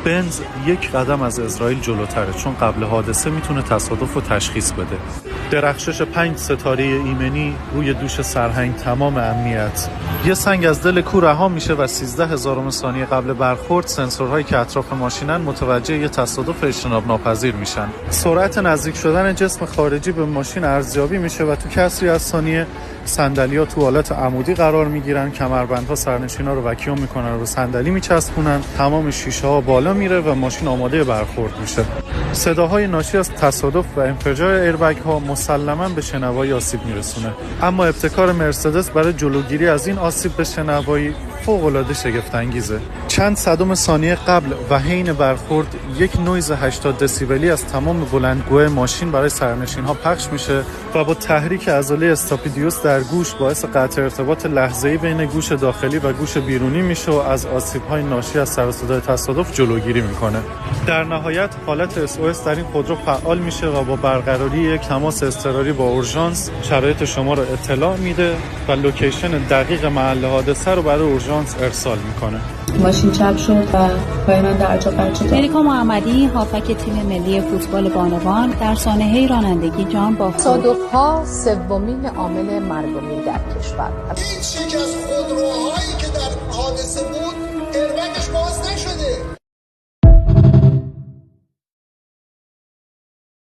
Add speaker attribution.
Speaker 1: بنز یک قدم از اسرائیل جلوتره، چون قبل حادثه میتونه تصادف رو تشخیص بده. درخشش 5 ستاره ایمنی روی دوش سرهنگ تمام امنیت. یه سنگ از دل کوه رها میشه و 13,000 ثانیه قبل برخورد سنسورهایی که اطراف ماشینن متوجه یه تصادف اجتناب ناپذیر میشن. سرعت نزدیک شدن جسم خارجی به ماشین ارزیابی میشه و تو کسری از ثانیه صندلی‌ها تو حالت عمودی قرار میگیرن، کمربندها سرنشینا رو وکیوم میکنن و به صندلی میچسبونن، تمام شیشه‌ها بالا میره و ماشین آماده برخورد میشه. صداهای ناشی از تصادف و انفجار ایربگ‌ها مسلماً به شنوایی آسیب میرسونه. اما ابتکار مرسدس برای جلوگیری از این آسیب به شنوایی فوق‌العاده شگفت انگیزه. چند صدم ثانیه قبل و حین برخورد یک نویز 80 دسیبلی از تمام بلندگوی ماشین برای سرنشین‌ها پخش میشه و با تحریک عضله استاپیدیوس در گوش باعث قطع ارتباط لحظه‌ای بین گوش داخلی و گوش بیرونی میشه و از آسیب‌های ناشی از سر و صدای تصادف جلوگیری میکنه. در نهایت حالت SOS در این خودرو فعال میشه و با برقراری یک تماس اضطراری با اورژانس شرایط شما رو اطلاع میده و لوکیشن دقیق محل حادثه رو برای اورژانس ارسال میکنه.
Speaker 2: ماشین چپ شد و پای من درجا قطع شد.
Speaker 3: ملیکا محمدی هافک تیم ملی فوتبال بانوان در سانحه رانندگی جان باخت.
Speaker 4: تصادف‌ها سومین عامل مرگ و میر در کشور.
Speaker 5: هیچ یک از خودروهایی که در حادثه بود ایربگش باز نشد.